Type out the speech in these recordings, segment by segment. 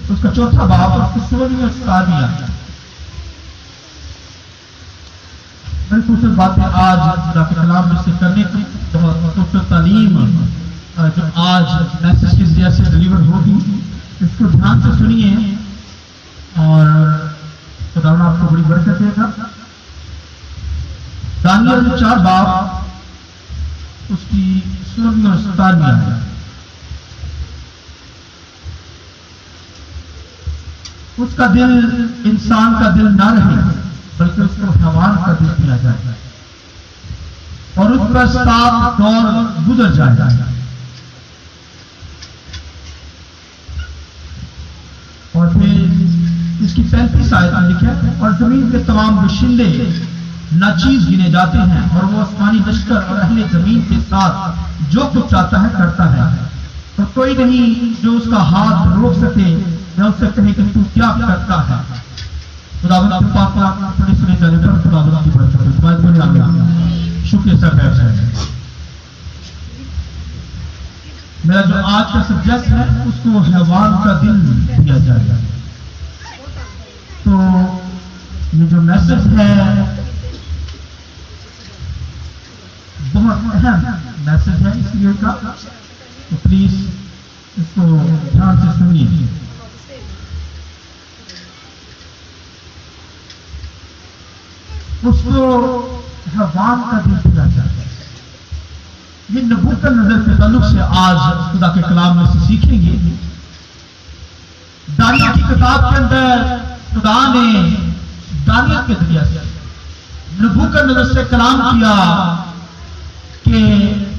اس کا 4واں باب اور اس کی 16ویں اور 17ویں آیت۔ بڑی خوبصورت بات ہے آج خدا کے کلام میں سے کرنے کی، بہت خوبصورت تعلیم جو آج میسج کے ذریعے سے ڈلیور ہوگی، اس کو دھیان سے سنیے اور خدا آپ کو بڑی برکت دے گا۔ دانیال 4 باب اس کی 16ویں اور 17ویں آیت۔ اس کا دل انسان کا دل نہ رہے بلکہ اس کو حیوان کا دل دیا جائے اور اس پر 7 دور گزر جائے اور پھر اس کی 35 آیت میں لکھا ہے اور زمین کے تمام باشندے ناچیز گنے جاتے ہیں اور وہ آسمانی لشکر اور اہل زمین کے ساتھ جو کچھ چاہتا ہے کرتا ہے اور کوئی نہیں جو اس کا ہاتھ روک سکے یا اس سے کہے کہ تو کیا کرتا ہے۔ خداوند پاک اپنے سنے جانے پر خداوند کی برکت۔ شکریہ سر ہے میرا جو آج کا سبجیکٹ ہے اس کو حیوان کا دل دیا جائے گا۔ تو یہ جو میسج ہے بہت اہم میسج ہے اس لیے کا، تو پلیز اس کو دھیان سے سنیے۔ اس کو حیوان کا دل دیا جائے گا۔ یہ نبوکدنضر کے تعلق سے آج خدا کے کلام میں سے سیکھیں گے۔ دانیال کی کتاب کے اندر خدا نے دانیال کے ذریعے سے نبوکدنضر سے کلام کیا کہ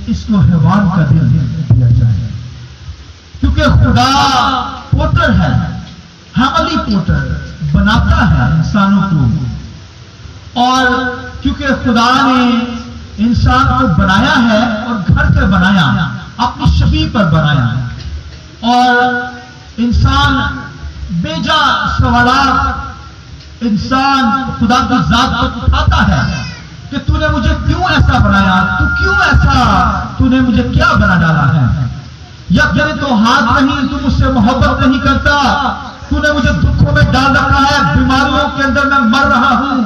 اس کو حیوان کا دل دیا جائے، کیونکہ خدا پوٹر ہے، عملی پوٹر بناتا ہے انسانوں کو، اور کیونکہ خدا نے انسان کو بنایا ہے اور گھر سے بنایا، اپنی شبیہ پر بنایا، اور انسان بے جا سوالات انسان خدا کی ذات پر اٹھاتا ہے کہ تو نے مجھے کیوں ایسا بنایا، تو کیوں ایسا، تو نے مجھے کیا بنا ڈالا ہے، یا میرے تو ہاتھ نہیں، تو مجھ سے محبت نہیں کرتا، تو نے مجھے دکھوں میں ڈال رکھا ہے، بیماریوں کے اندر میں مر رہا ہوں،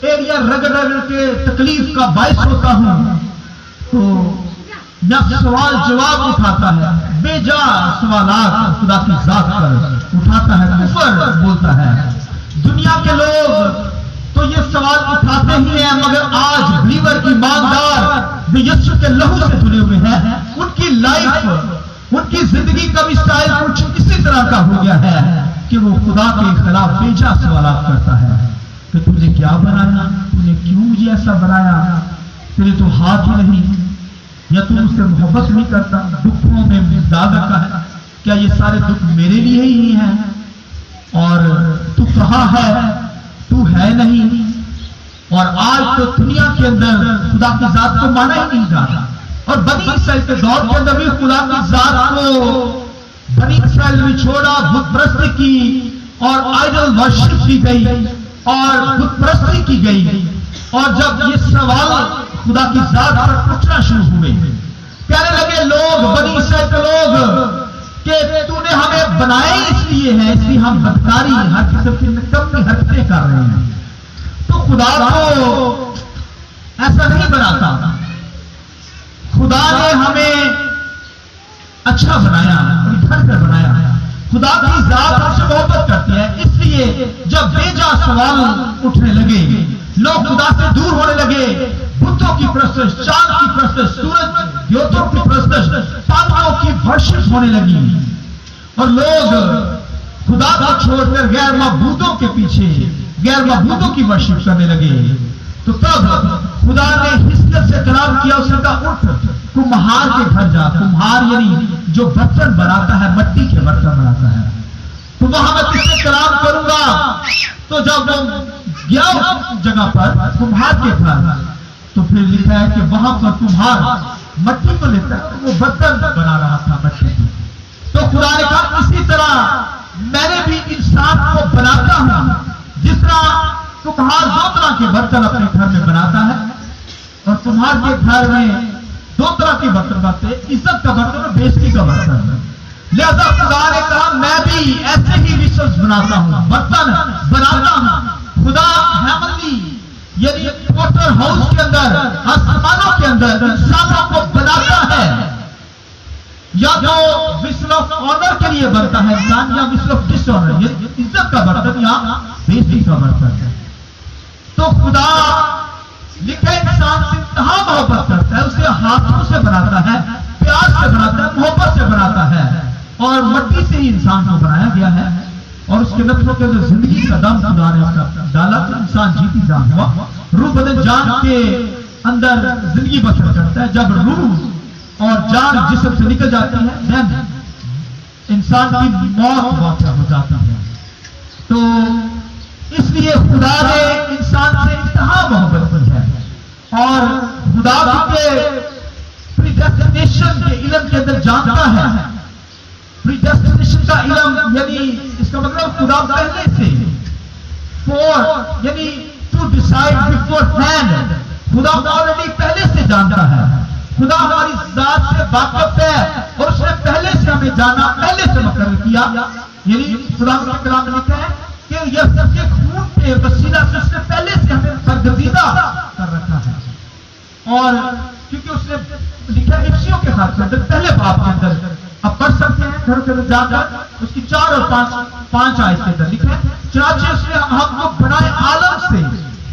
ایریا رگڑ رگڑ کے تکلیف کا باعث ہوتا ہوں۔ تو یا سوال جواب اٹھاتا ہے، بے جا سوالات خدا کی ذات پر اٹھاتا ہے، کفر بولتا ہے۔ دنیا کے لوگ تو یہ سوال اٹھاتے ہی ہیں، مگر آج بلیور کی ماندار جو یسوع کے لہو سے جڑے ہوئے ہیں، ان کی لائف، ان کی زندگی کا بھی سٹائل کچھ اسی طرح کا ہو گیا ہے کہ وہ خدا کے خلاف بے جا سوالات کرتا ہے کہ تم نے کیا بنایا، تم نے کیوں مجھے ایسا بنایا، تیرے تو ہاتھ ہی نہیں، یا تم اس سے محبت نہیں کرتا، دکھوں میں ڈال رکھا ہے، کیا یہ سارے دکھ میرے لیے ہی ہیں، اور تو کہاں ہے، تو ہے نہیں۔ اور آج تو دنیا کے اندر خدا کی ذات کو مانا ہی نہیں جاتا، اور بنی اسرائیل کے دور کے اندر بھی خدا کی ذات کو بنی اسرائیل نے چھوڑا، بت پرستی کی اور آئیڈل ورشپ کی گئی اور بت پرستی کی گئی، اور جب یہ سوال خدا کی ذات پر اٹھنا شروع ہوئے، کہنے لگے لوگ، بنی اسرائیل کے لوگ، کہ تو نے ہمیں بنایا اس لیے ہے، اس لیے ہم بدکاری ہر قسم کی نکمی حرکتیں کر رہے ہیں۔ تو خدا کو ایسا نہیں بناتا، خدا نے ہمیں اچھا بنایا، گھر پر بنایا، خدا کی ذات ہم سے محبت کرتی ہے، اس لیے جب بے جا سوال اٹھنے لگے، لوگ خدا سے دور ہونے لگے، بتوں کی پرستش، چاند کی پرستش، سورج دیوتوں کی پرستش، تانوں کی ورشپ ہونے لگی، اور لوگ خدا کو چھوڑ کر غیر معبودوں کے پیچھے غیر معبودوں کی ورشپ کرنے لگے۔ تو تب خدا نے حزقیل سے کلام کیا، اس نے کہا اٹھ کمہار کے گھر جا، کمہار یعنی جو برتن بناتا ہے، مٹی کے برتن بناتا ہے، تو وہاں میں تجھ سے کلام کروں گا۔ تو جب وہ گیا اس جگہ پر کمہار کے گھر، تو پھر لکھا ہے کہ وہاں پر کمہار مٹی کو لیتا ہے، وہ برتن بنا رہا تھا مٹی کی۔ تو خدا نے کہا اسی طرح میں نے بھی انسان کو بناتا ہوں، جس طرح کمہار 2 طرح کے برتن اپنے گھر میں بناتا ہے، اور تمہارے گھر میں 2 طرح کے برتن بنتے ہیں، عزت کا برتن اور بےزتی کا برتن۔ لہذا خدا نے کہا میں بھی ایسے ہی ویسلز بناتا ہوں، برتن بناتا ہوں۔ خدا ہیمنلی یعنی پوٹر ہاؤس کے اندر، آسمانوں کے اندر انسانوں کو بناتا ہے، یا تو وسل آف آنر کے لیے بنتا ہے انسان، یا وسل آف ڈس آنر، یہ عزت کا برتن یا بےزتی کا برتن ہے۔ تو خدا لکھے انسان سے انتہا محبت کرتا ہے، اسے ہاتھوں سے بناتا ہے، پیار سے بناتا ہے، محبت سے بناتا ہے، اور مٹی سے ہی انسان کو بنایا گیا ہے، اور اس کے نفسوں کے اندر زندگی کا دم خدا نے ڈالا تو انسان جیتی جان ہوا، روح بدن جان کے اندر زندگی بسر کرتا ہے۔ جب روح اور جان جسم سے نکل جاتی ہے دین انسان کی موت واقع ہو جاتی ہے۔ تو اس لیے خدا نے انسان سے انتہا محبت کی ہے، اور خدا کے پریڈیسٹینیشن کے علم کے اندر جانتا ہے۔ پریڈیسٹینیشن کا علم یعنی اس کا مطلب خدا پہلے سے یعنی ٹو ڈیسائیڈ بفور ہینڈ، خدا آلریڈی پہلے سے جانتا ہے۔ خدا ہماری ذات سے واقف ہے، اور اس نے پہلے سے ہمیں جانا، پہلے سے مقرر کیا۔ یعنی خدا کے کلام میں لکھا ہے کہ یہ سب کے خون کے وسیلہ سے اس نے پہلے سے ہمیں برگزیدہ کر رکھا ہے، اور کیونکہ اس نے لکھا ہے افسیوں کے خط کے اندر پہلے باب کے اندر، اب پڑھ سکتے ہیں گھر کے اندر جا کر، اس کی 4 اور 5 آیت کے اندر لکھا ہے چنانچہ اس نے ہم کو بنائے عالم سے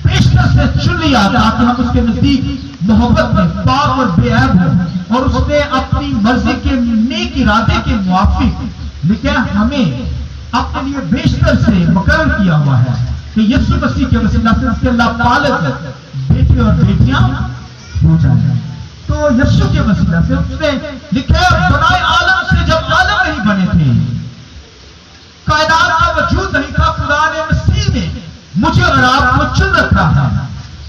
پیشتر سے چن لیا تاکہ ہم اس کے نزدیک محبت میں پاک اور بے عیب ہوں، اور اس نے اپنی مرضی کے نیک ارادے کے موافق لکھا ہمیں اپنے لیے بیشتر سے مقرر کیا ہوا ہے کہ یسوع مسیح کے وسیلہ سے اس کے اللہ پالک بیٹے اور بیٹیاں ہو جائیں۔ تو یسوع کے وسیلہ سے اس نے لکھا بنائے عالم سے، جب عالم نہیں بنے تھے، کائنات کا وجود نہیں تھا، خدا نے مسیح میں مجھے اور آپ کو چن رکھا ہے،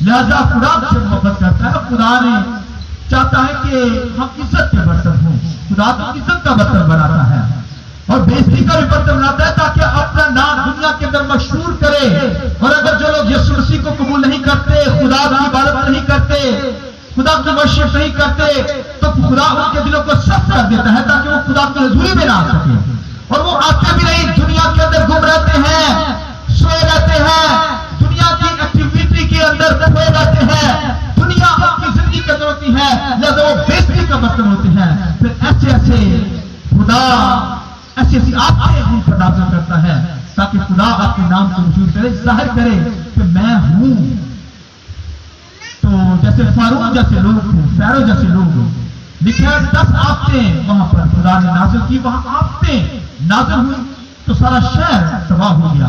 لہذا خدا سے محبت کرتا ہے۔ خدا نے چاہتا ہے کہ ہم عزت کے برتن ہوں، خدا تو عزت کا برتن بناتا ہے اور بےزتی کا بھی برتن بناتا ہے تاکہ اپنا نام دنیا کے اندر مشہور کرے۔ اور اگر جو لوگ یسوع مسیح کو قبول نہیں کرتے، خدا کی عبادت نہیں کرتے، خدا کی ورشپ نہیں کرتے، تو خدا ان کے دلوں کو سخت کر دیتا ہے تاکہ وہ خدا کی حضوری میں نہ آ سکے، اور وہ آتے بھی نہیں، دنیا کے اندر گم رہتے ہیں، سوئے رہتے ہیں، دنیا کی ایکٹیویٹی کے اندر کھوئے رہتے ہیں، دنیا اپنی زندگی کے اندر ہوتی ہے، لہذا وہ بےزتی کا برتن ہوتے ہیں۔ پھر ایسے خدا ایسی آنکھیں ہم پر نازل کرتا ہے تاکہ خدا اپنے نام کو مشہور کرے، ظاہر کرے کہ میں ہوں۔ تو جیسے فارون جیسے لوگ تھے، فیرو جیسے لوگ، لکھا 10 آفتیں وہاں پر خدا نے نازل کی، وہاں آفتیں نازل ہوئی تو سارا شہر تباہ ہو گیا،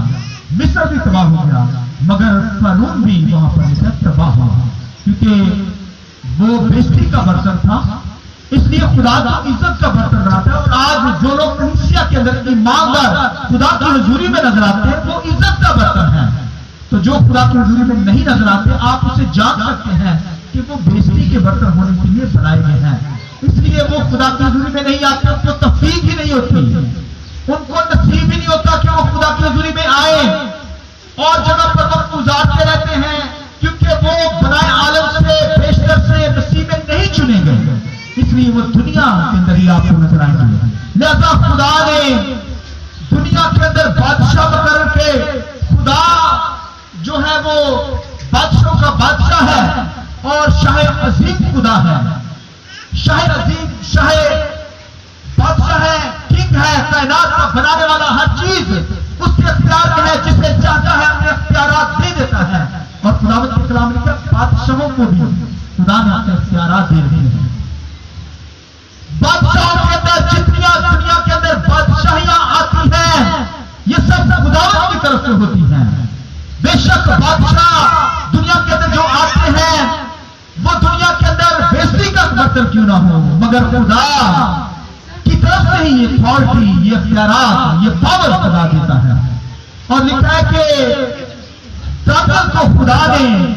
مصر بھی تباہ ہو گیا، مگر فارون بھی وہاں پر لکھا تباہ ہوا، کیونکہ وہ بےزتی کا برتن تھا۔ اس لیے خدا کی عزت کا برتن بناتا ہے، اور آج جو لوگ کلیسیا کے اندر ایماندار خدا کی حضوری میں نظر آتے ہیں وہ عزت کا برتن ہے۔ تو جو خدا کی حضوری میں نہیں نظر آتے، آپ اسے جان سکتے ہیں کہ وہ بےزتی کے برتن ہونے کے لیے بنائے گئے ہیں۔ اس لیے وہ خدا کی حضوری میں نہیں آتے، ان کو توفیق ہی نہیں ہوتی، ان کو نصیب ہی نہیں ہوتا کہ وہ خدا کی حضوری میں آئے، اور جگہ پر وقت گزارتے رہتے ہیں، کیونکہ وہ بنائے عالم سے بیشتر سے مسیح میں نہیں چنے گئے، اس لیے وہ دنیا کے اندر ہی آپ کو نظر آئیں گے۔ لہذا خدا نے دنیا کے اندر بادشاہ مقرر کے، خدا جو ہے وہ بادشاہوں کا بادشاہ ہے اور شاہ عظیم خدا ہے، شاہ عظیم، شاہ بادشاہ ہے، کنگ ہے، کائنات کا بنانے والا، ہر چیز اس کے اختیار میں ہے، جسے چاہتا ہے اپنے اختیارات دے دیتا ہے۔ اور خداوند کے کلام میں کیا بادشاہوں کو بھی خدا نے اپنے اختیارات دے دیے ہیں۔ بادشاہوں کے اندر جتنی دنیا کے اندر بادشاہیاں آتی ہیں، یہ سب خداوند کی طرف سے ہوتی ہیں۔ بے شک بادشاہ دنیا کے اندر جو آتے ہیں وہ دنیا کے اندر بےزتی کا برتن کیوں نہ ہو، مگر خدا کی طرف سے ہی یہ اتھارٹی، یہ اختیارات، یہ پاور خدا دیتا ہے۔ اور لکھا ہے کہ دانیال کو خدا نے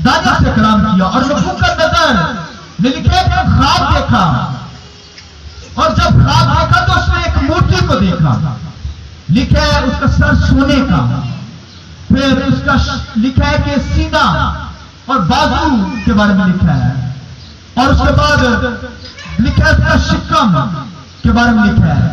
دانیال سے کلام کیا، اور نبوکدنصر نے لکھا کہ خواب دیکھا، اور جب خواب دیکھا تو اس نے ایک مورتی کو دیکھا، لکھا ہے اس کا سر سونے کا، پھر اس کا لکھا ہے کہ سینہ اور بازو کے بارے میں لکھا ہے، اور اس کے بعد لکھا ہے اس کا شکم کے بارے میں لکھا ہے،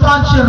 5-6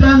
10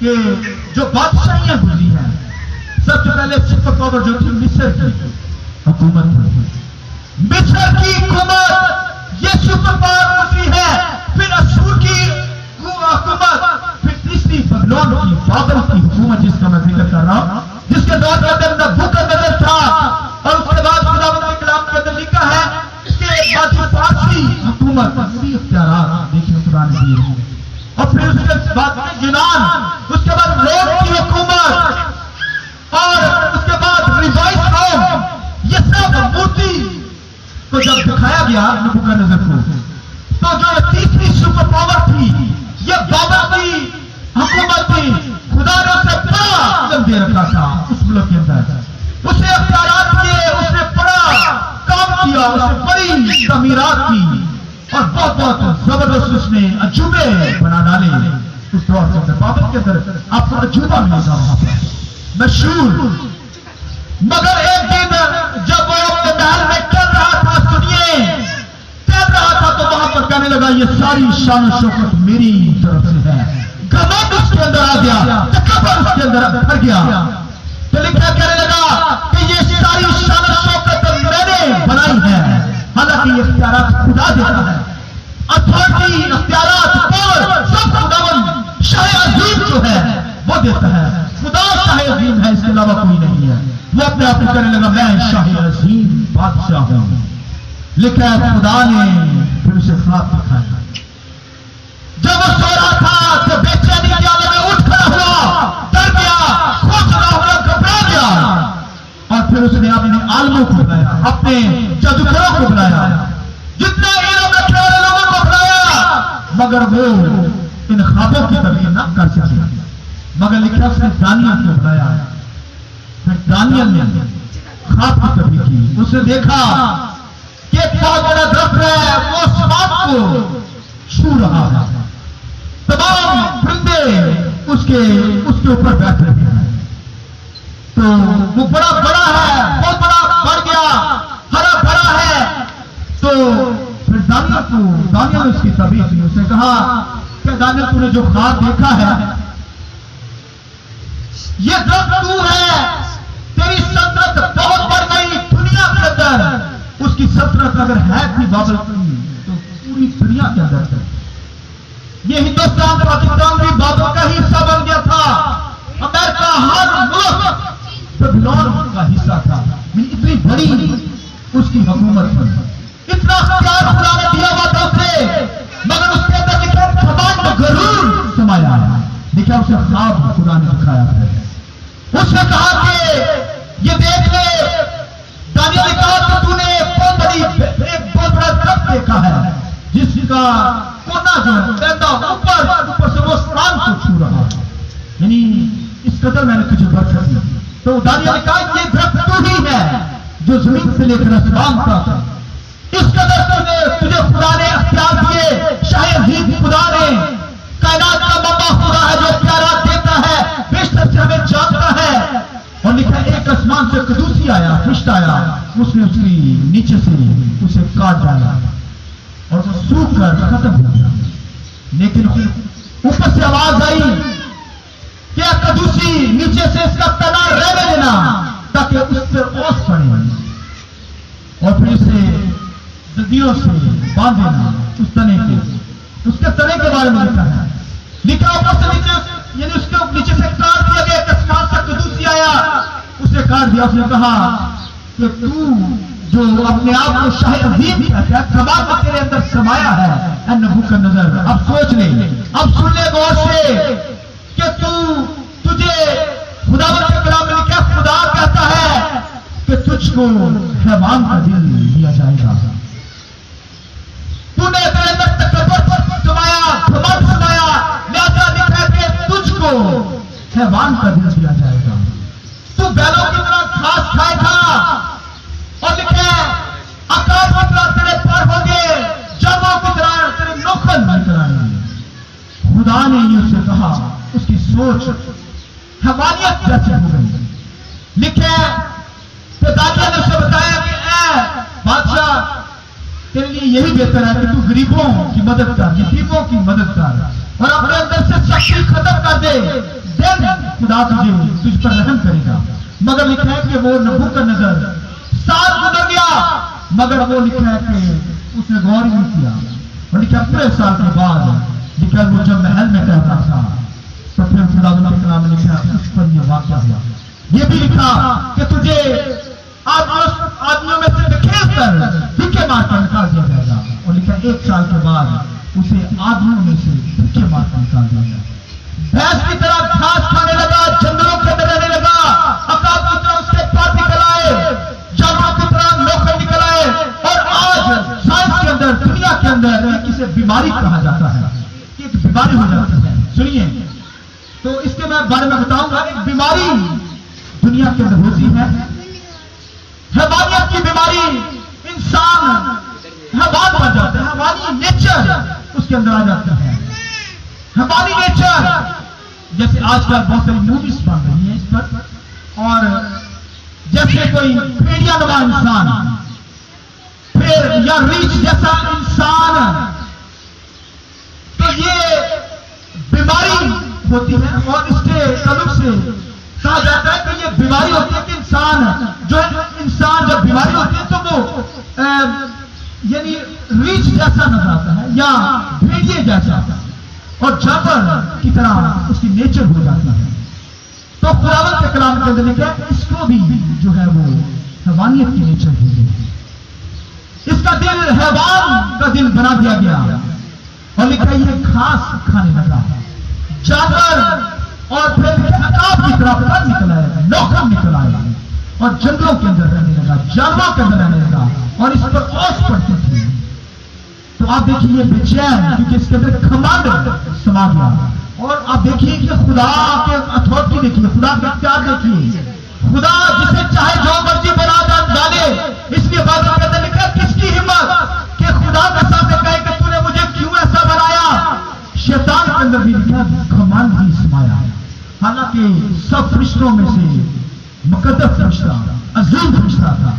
کہ جو بادشاہیاں گزری ہیں، سب سے پہلے سپر پاور جو تھی مصر کی حکومت تھی، مصر کی حکومت یہ سپر پاور گزری ہے، پھر اشور کی حکومت، پھر تیسری بابلون کی بابل کی حکومت جس کا میں ذکر کر رہا ہوں، جس کے دور کے اندر نبوکدنصر تھا، اور اس کے بعد خداوند کے کلام کے اندر لکھا ہے کہ فارسی حکومت اسی اختیارات دیکھیں خدا نے دیے ہیں، اور پھر اس کے بعد یونان، اس کے بعد روم کی حکومت، اور اس کے بعد ریوائز روم، یہ سب مورتی کو جب دکھایا گیا نبوکدنصر کو، تو جو تیسری سپر پاور تھی یہ بابل کی حکومت تھی، خدا نے اسے بڑا علم دے رکھا تھا اس ملک کے اندر، اسے اختیارات دیے، اس نے بڑا کام کیا، اسے بڑی تعمیرات کی، اور بہت بہت زبردست اس نے عجوبے بنا ڈالے اس دور کے اندر۔ بابل کے اندر آپ کو عجوبہ ملے گا وہاں پر مشہور، مگر ایک دن جب وہ اپنے محل میں چل رہا تھا، سنیے چل رہا تھا، تو وہاں پر کہنے لگا یہ ساری شان و شوکت میری طرف سے ہے، گھمنڈ اس کے اندر آ گیا، تکبر اس کے اندر بھر گیا، تو لکھا کہنے لگا کہ یہ ساری شان و شوکت میں نے بنائی ہے، حالانکہ یہ اختیارات خدا دیتا ہے، اتھارٹی اختیارات پاور سب خداوند شاہ عظیم جو ہے وہ دیتا ہے، خدا شاہ عظیم ہے، اس کے علاوہ کوئی نہیں ہے۔ وہ اپنے آپ کو کہنے لگا میں شاہ عظیم بادشاہ ہوں، لکھا ہے خدا نے پھر اسے خواب دکھایا، جب وہ سو رہا تھا تو بے چینی کے عالم میں اٹھ کھڑا ہوا، ڈر گیا، خوفزدہ ہوا، گھبرا گیا، اور پھر اس نے اپنے عالموں کو بلایا، اپنے جادوگروں کو بلایا، جتنے علم رکھنے والے لوگوں کو بلایا، مگر وہ ان خوابوں کی تعبیر نہ کر سکے، مگر لکھا اس نے دانیال کو بلایا، پھر دانیال نے خواب کی تعبیر کی، اس نے دیکھا کہ ایک بہت بڑا درخت ہے، وہ آسمان کو چھو رہا ہے، تمام پرندے اس کے اوپر بیٹھ رہے ہیں، تو وہ بڑا بڑا ہے، بہت بڑا بڑھ گیا، ہرا بھرا ہے، تو پھر دانیال نے اس کی تعبیر کی، اس نے کہا کہ دانیال تو نے جو خواب دیکھا ہے یہ درخت تو ہے، تیری سلطنت بہت بڑھ گئی دنیا کے اندر، اس کی سلطنت اگر ہے تھی بابل کی تو پوری دنیا کے اندر ہے، یہ ہندوستان پاکستان بھی بابل کا ہی حصہ بن گیا تھا، امریکہ ہر ملک بابلون کا حصہ تھا، اتنی بڑی اس کی حکومت تھی، اتنا اختیار خدا نے دیا ہوا تھا اسے، مگر اس کے اندر لکھا گھمنڈ غرور سمایا ہے، لکھا اسے خواب خدا نے دکھایا ہے، اس نے کہا کہ یہ دیکھ لے، دانیال نے کہا کہ تو نے ایک بہت بڑا درخت دیکھا ہے جس کا کونا جو ہے اوپر سے وہ آسمان کو چھو رہا ہے، یعنی اس قدر میں نے تجھے برکت دی، تو دانیال نے کہا یہ درخت تو ہی ہے جو زمین سے لے کر آسمان تک، اس قدر تجھے خدا نے اختیار دیے، شاہ عظیم خدا نے، کائنات کا بابا خدا ہے جو اختیارات دیتا ہے، بیشتر سے ہمیں جانتا ہے، اور لکھا ایک آسمان سے قدوسی آیا، فرشتہ آیا، اس نے اس کی نیچے سے اسے کاٹ ڈالا اور وہ سوکھ کر ختم ہو گیا، لیکن اوپر سے آواز آئی کہ قدوسی نیچے سے اس کا تنا رہنے دینا تاکہ اس پر اوس پڑے، اور پھر اسے زنجیروں سے باندھ دینا، اس تنے کے بارے میں لکھا اوپر سے نیچے، یعنی اس کے نیچے سے کاٹ دیا گیا، ایک آسمان سے قدوسی آیا، اسے کاٹ دیا، اس نے کہا کہ تو جو اپنے آپ کو شاہ عظیم کہتا ہے، کمال میں تیرے اندر سمایا ہے، اے نبوکدنصر، اب سوچ لے، اب سن لے غور سے کہ تجھے خداوند کے کلام میں لکھا خدا کہتا ہے کہ تجھ کو حیوان کا دل دیا جائے گا، تو نے اپنے اندر تکبر سمایا، گھمنڈ سمایا، لہذا لکھا کہ تجھ کو حیوان کا دل دیا جائے گا، تو بیلوں کی طرح گھاس کھائے گا، اور لکھے آکاش کی طرح تیرے پر ہوں گے، جانوروں کی طرح تیرے نوکر نظر آئیں گے۔ خدا نے یہ اسے کہا، اس کی سوچ حیوانیت جیسے ہو گئی، لکھے کہ دانیال نے اسے بتایا کہ اے بادشاہ تیرے لیے یہی بہتر ہے کہ تو غریبوں کی مدد کر، یتیموں کی مدد کر، اور اپنے اندر سے شخصی ختم کر دے، دن خدا تجھ پر رحم کرے گا. مگر لکھا ہے کہ وہ نبوکدنضر سال گزر گیا مگر وہ لکھا ہے کہ اس نے غور نہیں کیا. اور لکھا پورے سال کے بعد لکھا وہ جب محل میں رہتا تھا تو پھر خدا کے کلام میں لکھا اس پر یہ واقعہ ہوا. یہ بھی لکھا کہ تجھے آدمیوں میں سے بکھیر کر دھکے مار کر نکال دیا جائے گا. اور لکھا 1 سال کے بعد اسے آدمیوں میں سے دھکے مار کر نکال دیا گیا. بھینس کی طرح گھاس کھانے لگا, جنگلوں کے اندر رہنے لگا. عقاب کی طرح اس کے پار نکل آئے, جانوروں کی طرح نوکر نکل آئے. اور آج سائنس کے اندر, دنیا کے اندر ایک اسے بیماری کہا جاتا ہے, ایک بیماری ہو جاتی ہے. سنیے تو اس کے میں بارے میں بتاؤں گا. ایک بیماری دنیا کے اندر ہوتی ہے, حیوانیت کی بیماری. انسان حیوان بن جاتا ہے, حیوانی نیچر اس کے اندر آ جاتا ہے. حیوانی نیچر, جیسے آج کل بہت ساری موویز بن رہی ہیں اس پر, اور جیسے کوئی بھیڑیا نما انسان پھر یا ریچھ جیسا انسان, تو یہ بیماری ہوتی ہے. اور اس کے تعلق سے کہا جاتا ہے کہ یہ بیماری ہوتی ہے کہ انسان جب بیماری ہوتی ہے تو وہ یعنی ریچھ جیسا نظر آتا ہے یا بھیڑیے جیسا اور جانور کی طرح اس کی نیچر ہو جاتی ہے. تو خداوند کے کلام کے اندر لکھا ہے اس کو بھی جو ہے وہ حیوانیت کی نیچر ہو گئی. اس کا دل حیوان کا دل بنا دیا گیا. اور لکھا ہے یہ گھاس کھانے لگا, جانور اور پھر عقاب کی طرح پر نکل آئے, نوکر نکل آئے اور جنگلوں کے اندر رہنے لگا, جانوروں کے اندر رہنے لگا. اور اس پر اوس پڑتی تھی. تو آپ دیکھیے بے چین, کیونکہ اس کے اندر گھمنڈ سما گیا. اور آپ دیکھیے کہ خدا کے اتھارٹی دیکھیے, خدا کے اختیار دیکھیے. خدا جسے چاہے جو مرضی بنا ڈالے. اس لیے بات کے اندر لکھا کس کی ہمت کہ خدا کے سامنے کہے کہ تو نے مجھے کیوں ایسا بنایا. شیطان کے اندر بھی لکھا گھمنڈ بھی سمایا. حالانکہ سب فرشتوں میں سے مقدس فرشتہ, عظیم فرشتہ تھا,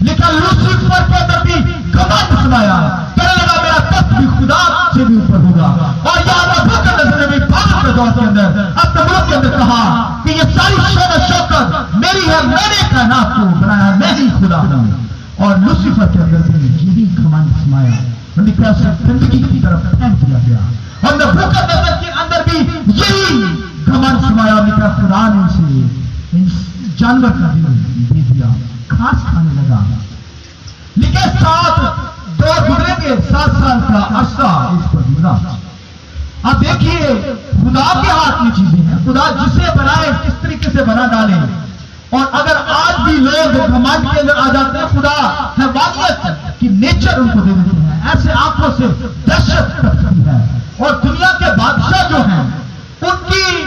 لیکن لوسیفر کے اندر بھی گھمنڈ سمایا. کہنے لگا میرا تخت بھی خدا سے بھی اوپر ہوگا. اور یہاں نبوکدنضر نے بھی بابل کے دور کے اندر اپنے ملک کے اندر کہا کہ یہ ساری شان و شوکت میری ہے, میں نے کائنات کو بنایا, میں ہی خدا ہوں. اور لوسیفر کے اندر بھی یہی گھمنڈ سمایا. لکھا اسے زندگی کی طرف پھینک دیا گیا. اور نبوکدنضر کے اندر بھی یہی گھمنڈ سمایا. لکھا خدا نے اسے جانور کا دل دے دیا, گھاس کھانے لگا. لکھے 7 دور گزرے گے, 7 سال کا عرصہ اس پر گزرا. آپ دیکھیے خدا کے ہاتھ میں چیزیں ہیں. خدا جسے بنائے کس طریقے سے بنا ڈالے. اور اگر آج بھی لوگ گھمنڈ کے اندر آ جاتے ہیں, خدا حیوانیت کی نیچر ان کو دے دیتے ہیں. ایسے آنکھوں سے دہشت کرتی ہے. اور دنیا کے بادشاہ جو ہیں ان کی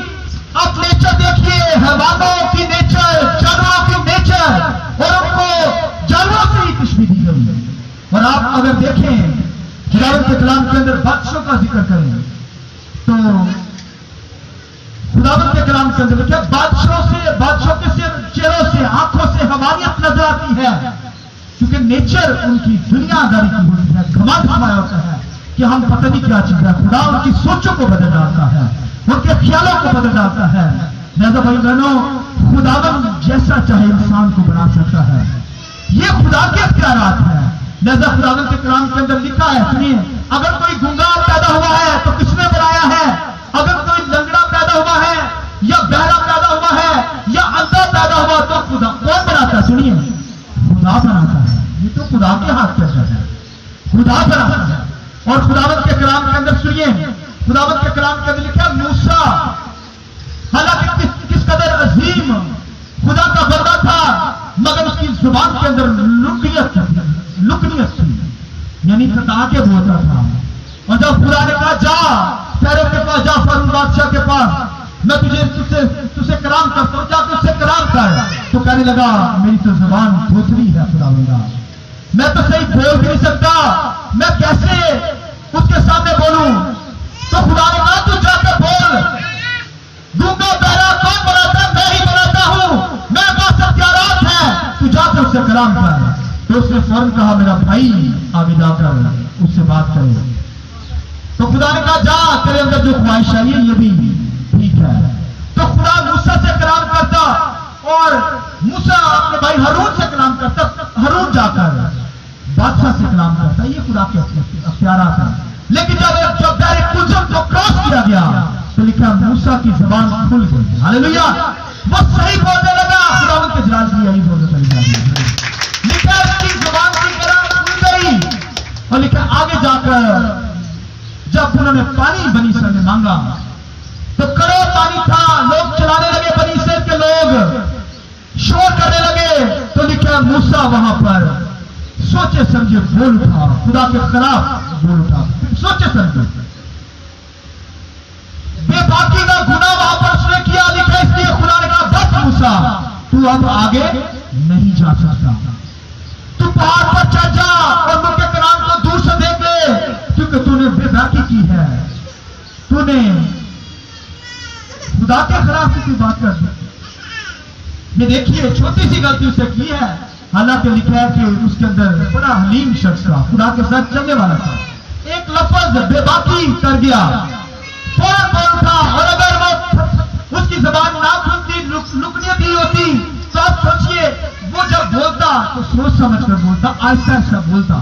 آپ نیچر دیکھیے, حیوانوں کی نیچر, جانوروں کی نیچر, اور ان کو جانوروں سے ہی تشبیہ دی گئی. اور آپ اگر دیکھیں خداوند کے کلام کے اندر بادشاہوں کا ذکر کریں تو خداوند کے کلام کے اندر کیا بادشاہوں کے چہروں سے, آنکھوں سے حیوانیت نظر آتی ہے, کیونکہ نیچر ان کی دنیا داری کی ہوتی ہے. گھمنڈ سمایا ہوتا ہے کہ ہم پتہ نہیں کیا چیز ہے. خدا ان کی سوچوں کو بدل ڈالتا ہے, ان کے خیالوں کو بدل ڈالتا ہے. لہذا بھائی بہنوں, خداوند جیسا چاہے انسان کو بنا سکتا ہے. یہ خدا کے اختیارات ہیں. لہذا خداوند کے کلام کے اندر لکھا ہے, سنیے, اگر کوئی گنگا پیدا ہوا ہے تو کس نے بنایا ہے. اگر کوئی لنگڑا پیدا ہوا ہے یا بہرا پیدا ہوا ہے یا اندھا پیدا ہوا تو خدا کون بناتا ہے. سنیے, خدا بناتا ہے. یہ تو خدا کے ہاتھ کے اندر ہے, خدا بناتا ہے. اور خداوند کے کلام کے اندر سنیے, خداوند کے کلام کے اندر لکھا موسیٰ حالانکہ کس قدر عظیم خدا کا بندہ تھا, مگر اس کی زبان کے اندر لکنیت تھی, یعنی تتا کے بولتا تھا. اور جب خدا نے کہا جا فیرو کے پاس, جا فرعون بادشاہ کے پاس, میں تجھ سے کلام کرتا ہوں, جا تجھ سے کلام کر. تو کہنے لگا میری تو زبان دھوتری ہے خداوندا, میں تو صحیح بول بھی نہیں سکتا, میں کیسے اس کے سامنے بولوں. تو خدا نے کہا تو جا کے بول, گونگا بہرا کون بناتا ہے, میں ہی بناتا ہوں, میرے پاس اختیارات ہیں, تو جا کے اس سے کلام کر. تو اس نے فوراً کہا میرا بھائی آگے جا کر اس سے بات کرے. تو خدا نے کہا جا, تیرے اندر جو خواہش ہے یہ بھی ٹھیک ہے. تو اور موسیٰ اپنے بھائی ہارون سے کلام کرتا، ہارون جا کر بادشاہ سے کلام کرتا، یہ خدا کے اختیارات ہیں. لیکن جب ڈائریکٹ الزم کو کراس کیا گیا تو لکھا موسیٰ کی زبان کھل گئی. ہاللیلویا. وہ صحیح بولنے لگا، خداوند کے جلال کی یہی بولنے لگا. لکھا اس کی زبان کی گرام کھل گئی. اور لکھا آگے جا کر جب انہوں نے پانی بنی اسرائیل نے مانگا تو کڑو پانی تھا، لوگ چلانے لگے، بنی اسرائیل کے لوگ شور کرنے لگے. تو لکھا موسیٰ وہاں پر سوچے سمجھے بول اٹھا، خدا کے خلاف بول اٹھا. سوچے سمجھے بے باکی کا گناہ وہاں پر اس نے کیا. لکھا اس لیے خدا نے کہا بس موسیٰ تو اب آگے نہیں جا سکتا، تو پہاڑ پر چڑھ جا اور ملک کنعان کو دور سے دیکھ لے، کیونکہ تو نے بے باکی کی ہے، تو نے خدا کے خلاف کی بات کر دی. یہ دیکھیے چھوٹی سی غلطی اسے کی ہے، حالانکہ لکھا ہے کہ اس کے اندر بڑا حلیم شخص تھا، خدا کے ساتھ چلنے والا تھا. ایک لفظ بے باکی کر گیا، فوراً بول تھا. اور اگر وہ اس کی زبان نہ کھلتی، لکنی دی ہوتی تو آپ سوچئے وہ جب بولتا تو سوچ سمجھ کر بولتا، آہستہ آہستہ بولتا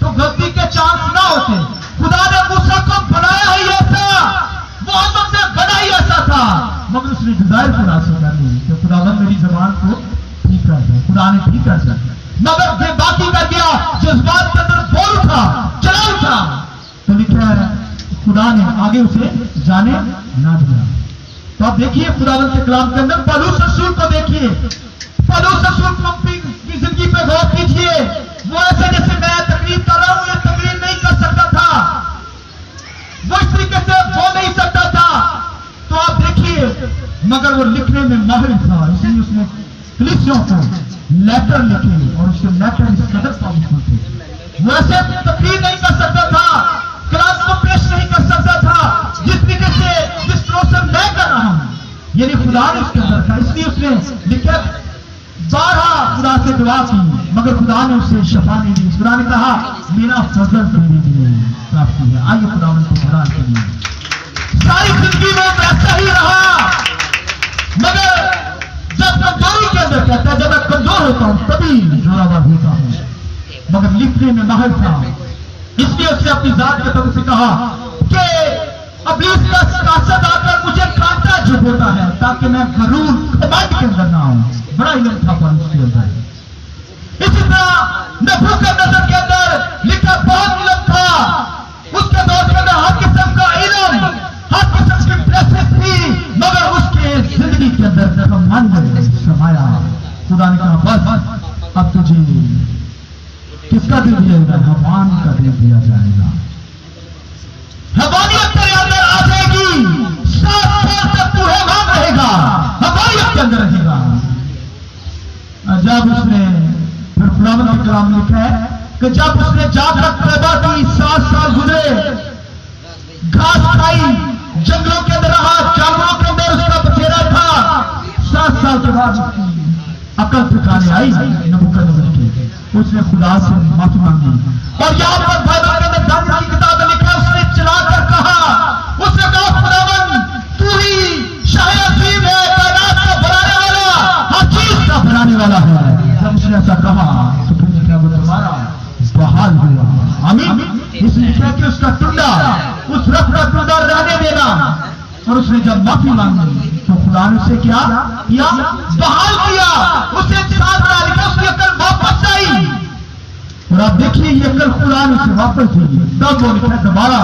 تو غلطی کے چانس نہ ہوتے. خدا نے موسیٰ کو بنایا ہی ایسا، وہ عظمت سے بنا ہی ایسا تھا، مگر اس نے ڈیزائر خدا سے کر لی کہ خداوند میری زبان کو ٹھیک کر دے. خدا نے ٹھیک کر دیا، مگر بے باکی کر گیا، جذبات کے اندر بول اٹھا، چلا اٹھا. تو لکھا ہے خدا نے آگے اسے جانے نہ دیا. تو آپ دیکھیے خداوند کے کلام کے اندر پولس رسول کو دیکھیے، پولس رسول کی زندگی پہ غور کیجیے. وہ ایسے جیسے میں تقریر کر رہا ہوں، یہ تقریر نہیں کر سکتا تھا، وہ اس طریقے سے بول نہیں سکتا تھا. تو آپ دیکھیے مگر وہ لکھنے میں ماہر تھا، اس لیے اس نے کلیسیوں کو لیٹر لکھے اور اس کے لیٹر اس قدر پاورفل تھے. وہ ایسے تقریر نہیں کر سکتا تھا، کلاس کو پیش نہیں کر سکتا تھا جس طریقے سے جس طرح سے میں کر رہا ہوں. یعنی خدا نے اس کے اندر تھا، اس لیے اس نے لکھا بارہ خدا سے دعا کی مگر خدا نے اسے شفا نہیں دی. خدا نے کہا میرا فضل تیرے لیے کافی ہے. آئیے خدا ان کو قرآن کے لیے ساری زندگی میں ویسا ہی رہا، مگر جب کمزوری کے اندر کہتا ہے جب میں کمزور ہوتا ہوں تبھی زوراور ہوتا ہوں. مگر لکھنے میں ماہر تھا، اس لیے اس نے اپنی ذات کے طرف سے کہا کہ ابلیس کا قاصد آ کر مجھے کانٹا جھپوتا ہے تاکہ میں غرور کمائٹ کے اندر نہ ہوں. بڑا علم تھا پر اس کے اندر. اسی طرح نبوکدنصر کے اندر لکھا بہت علم تھا، اس کے دور کے اندر ہر قسم کا علم، ہر قسم کی پریکٹس تھی، مگر اس کے زندگی کے اندر مند سمایا. خدا نے کہا بس اب تجھے کس کا دل دیا جائے گا؟ حیوان کا دل دیا جائے گا. حیوانیت تیرے اندر آ جائے گی، 7 سال تک تو حیوان رہے گا، حیوانیت کے اندر رہے گا. جب اس نے پھر خداوند کے کلام میں لکھا ہے کہ جب اس نے جا کر توبہ کی، 7 سال گزرے، گھاس کھائی، جنگلوں کے اندر رہا، جانوروں کے اندر اس کا بچیرا تھا. 7 سال کے بعد اس کی عقل ٹھکانے آئی نبوکدنصر کی، اس نے خدا سے معافی مانگی. اور یہاں پر بائبل کے اندر دانیال کی کتاب میں لکھا ہے اس نے چلا کر کہا، اس نے کہا خداوند تو ہی شاہ عظیم ہے، کائنات کا بنانے والا، ہر چیز کا بنانے والا ہے. جب اس نے ایسا کہا تو پھر کیا وہ تمہارا بحال ہوا. آمین. اس نے کہا کہ اس کا ٹنڈا، اس رف کا ٹنڈا رہنے دینا. اور اس نے جب معافی مانگی تو خدا نے اسے کیا بحال کیا، اسے انسان بنا لیا، اس کی عقل واپس آئی. اور آپ دیکھیے یہ عقل خدا نے اسے واپس دی، تب وہ لکھا دوبارہ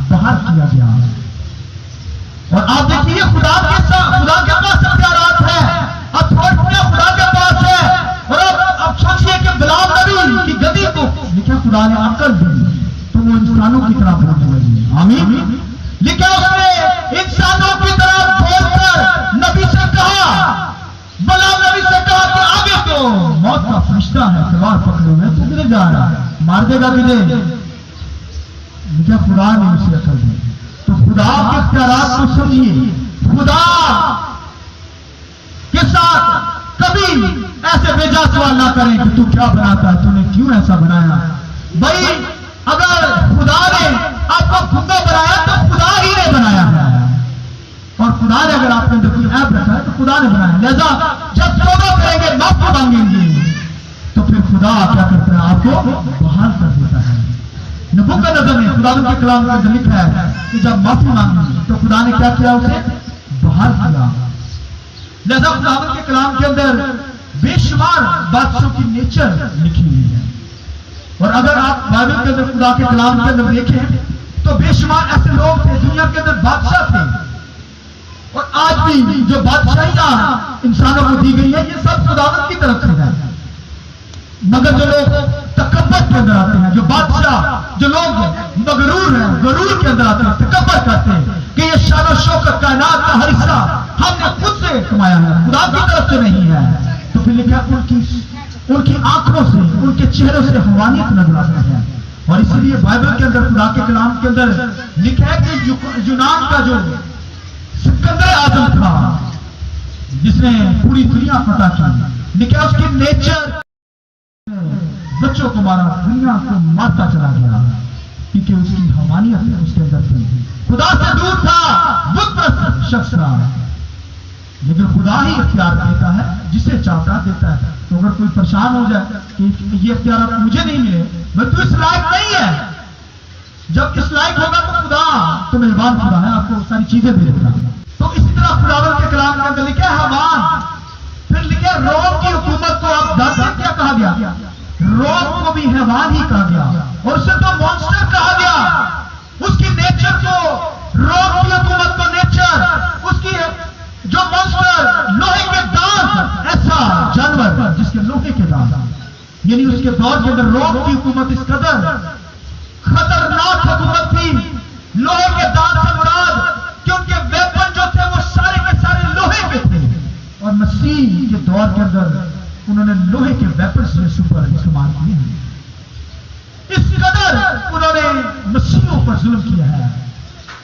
بحال کیا گیا. اور آپ دیکھیے خدا کے پاس اختیارات ہے، اتھارٹی خدا کے پاس ہے. اور اب سوچیے کہ غلام نبی کی گدی کو لکھا خدا نے عقل دی تو وہ انسانوں کی طرح بولنے لگی. آمین. لکھا اس نے انسانوں کی طرح بول کر نبی سے کہا، غلام نبی سے کہا کہ آگے تو موت کا فرشتہ ہے تلوار پکڑے ہوئے، تو کدھر جا رہا ہے، مار دے گا تجھے. لکھا خدا نے اسے عقل دی. تو خدا کے اختیارات کو سمجھیے. خدا کے ساتھ کبھی ایسے بے جا سوال نہ کریں کہ تو کیا بناتا ہے، تو نے کیوں ایسا بنایا. بھائی اگر خدا نے آپ کو گنگا بنایا تو خدا ہی نے بنایا ہے، اور خدا نے اگر آپ کے اندر کوئی عیب رکھا ہے تو خدا نے بنایا. لہذا جب توبہ کریں گے, معافی مانگیں گے, تو پھر خدا کیا کرتا ہے, آپ کو بحال کر دیتا ہے. نبوکدنصر نے خدا کے کلام کا لکھا ہے کہ جب معافی مانگی تو خدا نے کیا کیا, اسے بحال کیا. لہذا خدا کے کلام کے اندر بے شمار بادشاہوں کی نیچر لکھی ہوئی ہے. اور اگر آپ بائبل کے اندر خدا کے کلام کے اندر دیکھیں تو بے شمار ایسے لوگ تھے, دنیا کے اندر بادشاہ تھے, اور آج بھی جو بادشاہیاں انسانوں کو دی گئی ہیں یہ سب خداوند کی طرف سے ہے. مگر جو لوگ تکبر کے اندر آتے ہیں, جو بادشاہ, جو لوگ مغرور ہیں, غرور کے اندر آتے ہیں, تکبر کرتے ہیں کہ یہ شان و شوکت کائنات کا ہر حصہ ہم نے خود سے کمایا ہے, خدا کی طرف سے نہیں ہے, تو پھر لکھا ان کی آنکھوں سے, ان کے چہروں سے حیوانیت نظر آتی ہے. اور اسی لیے بائبل کے اندر خدا کے کلام کے اندر لکھا ہے کہ یونان کا جو سکندر اعظم تھا جس نے پوری دنیا فتح کی, لکھا اس کی نیچر بچوں کو مارا, دنیا کو مارتا چلا گیا کیونکہ اس کی حیوانیت اس کے اندر تھی. خدا سے دور تھا, بت پرست شخص تھا, لیکن خدا ہی اختیار دیتا ہے, جسے چاہتا دیتا ہے. تو اگر کوئی پریشان ہو جائے کہ یہ اختیارات مجھے نہیں ملے, میں تو اس لائق نہیں ہے, جب اس لائق ہوگا تو خدا تو مہربان خدا ہے, آپ کو ساری چیزیں دے دیتا. تو اسی طرح خداوند کے کلام کے اندر لکھا ہے حمان, پھر لکھا روم کی حکومت کو آپ جانتے ہیں کیا کہا گیا, روم کو بھی حیوان ہی کہا گیا, اور اسے تو مونسٹر کہا گیا. اس کی نیچر کو, روم کی حکومت کو نیچر, اس کی جو مونسٹر لوہے کے دانت, ایسا جانور جس کے لوہے کے دانت, یعنی اس کے دور کے اندر روم کی حکومت اس قدر خطرناک حکومت تھی. لوہے کے دانت سے مراد کہ ان کے ویپن جو تھے وہ سارے کے سارے لوہے کے تھے, اور مسیح کے دور کے اندر انہوں نے لوہے کے ویپنز میں سپر استعمال کیے ہیں. اس قدر انہوں نے مسیحوں پر ظلم کیا ہے.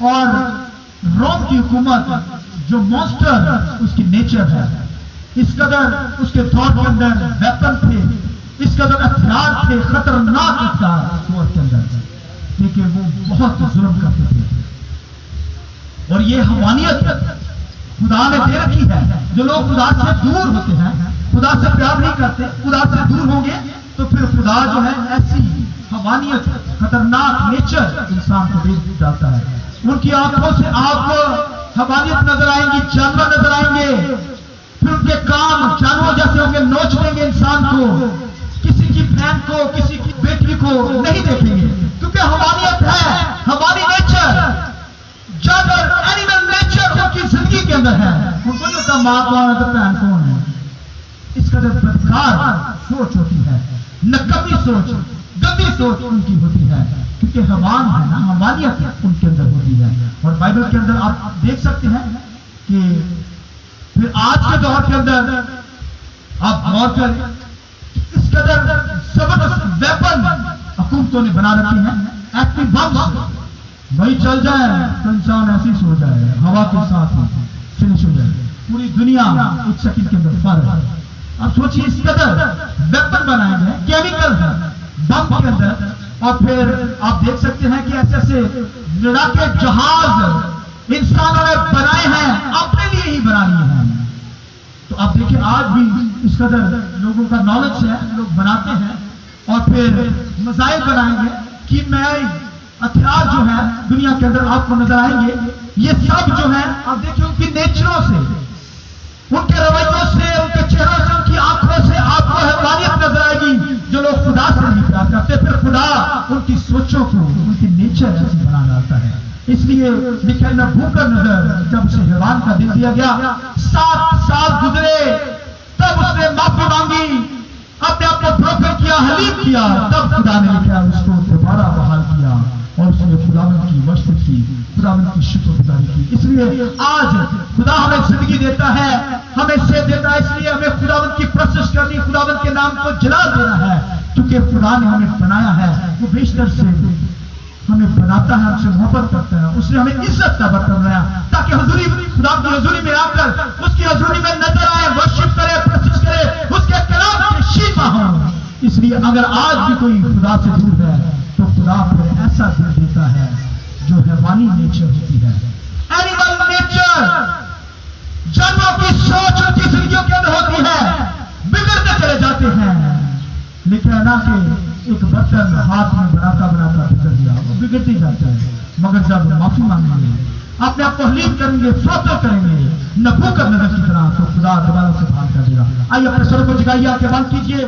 اور روم کی حکومت جو مونسٹر اس کی نیچر ہے, اس قدر اس کے دور کے اندر ویپن تھے, اس قدر ہتھیار تھے, خطرناک ہتھیار اس دور کے اندر, لیکن وہ بہت ظلم کرتے تھے. اور یہ حیوانیت خدا نے دے رکھی ہے. جو لوگ خدا سے دور ہوتے ہیں, خدا سے پیار نہیں کرتے, خدا سے دور ہوں گے تو پھر خدا جو ہے ایسی حیوانیت, خطرناک نیچر انسان کو دے ڈالتا ہے. ان کی آنکھوں سے آپ کو حیوانیت نظر آئیں گی, جانور نظر آئیں گے, پھر ان کے کام جانور جیسے ہوں گے, نوچ دیں گے انسان کو, کسی کی بہن کو, کسی کی بیٹی کو نہیں دیکھیں گے, کیونکہ حیوانیت ہے, حیوانی نیچر, جانور اینیمل نیچر ان کی زندگی کے اندر ہے. ان کو نہیں ہوتا ماں کون ہے, بہن کون ہے. اس قدر بدکار سوچ ہوتی ہے, نکمی سوچ, گندی سوچ ان کی ہوتی ہے, کیونکہ حیوان ہے نا, حیوانیت ان کے اندر ہوتی ہے. اور بائبل کے اندر آپ دیکھ سکتے ہیں کہ پھر آج کے دور کے اندر آپ غور کریں, اس قدر زبردست ویپن حکومتوں نے بنا رکھی ہیں. ایٹمی بمز وہی چل جائے تو انسان ایسے ہی سو جائے, ہوا کے ساتھ فنش ہو جائے. پوری دنیا ایک سیکنڈ کے اندر فارغ ہے. اب سوچیے اس قدر ویپن بنائے گئے, کیمیکل ہے بم کے اندر, اور پھر آپ دیکھ سکتے ہیں کہ ایسے ایسے لڑاکے جہاز انسانوں نے بنائے ہیں, اپنے لیے ہی بنا لیے ہیں. تو آپ دیکھیں آج بھی اس قدر لوگوں کا نالج ہے, لوگ بناتے ہیں, اور پھر میزائل بنائیں گے, کیمیائی ہتھیار جو ہے دنیا کے اندر آپ کو نظر آئیں گے. یہ سب جو ہے آپ دیکھیں ان کی نیچروں سے, ان کے رویوں سے, ان کے چہروں سے, ان کی آنکھوں سے آپ کو حیوانیت نظر آئے گی. جو لوگ خدا سے نہیں پیار کرتے, پھر خدا ان کی سوچوں کو, ان کی نیچر ایسی بنا ڈالتا ہے. اس لیے لکھا ہے نبوکدنصر جب اسے حیوان کا دل دیا گیا, 7 سال گزرے, تب اس نے معافی مانگی, اپنے آپ کو بروکن کیا, حلیم کیا, تب خدا نے لکھا اس کو دوبارہ بحال کیا, اور اس نے خداوند کی مشکل کی, خداوند کی شکر گزاری کی. اس لیے آج خدا ہمیں زندگی دیتا ہے, ہمیں صحت دیتا ہے, اس لیے ہمیں خداوند کی پرستش کرنی, خداوند کے نام کو جلال دینا ہے, کیونکہ خدا نے ہمیں بنایا ہے. وہ بیشتر سے ہمیں بناتا ہے, ہم سے محبت کرتا ہے, اس نے ہمیں عزت کا برتن بنایا تاکہ حضوری, خدا کی حضوری میں آ کر اس کی حضوری میں نظر آئے, ورشپ کرے, پرستش کرے, اس کے کلام کے شیفا ہوں. اس لیے اگر آج بھی کوئی خدا سے دور ہے تو خدا پھر ایسا دل دیتا ہے جو حیوانی نیچر ہوتی ہے, اینیمل نیچر, جانوروں کی سوچ بناتے ہیں، لکھا نا کہ ایک برتن ہاتھ میں بناتا بناتا بگڑ گیا، وہ بگڑتے جاتا ہے، مگر جب معافی مانگیں گے، اپنے آپ کو حلیف کریں گے، فوتو کریں گے نبوکدنضر کی طرح، تو خدا دوبارہ سے بھال کر دے گا۔ آئیے اپنے سر کو جھکائیے، آنکھیں بند کیجیے۔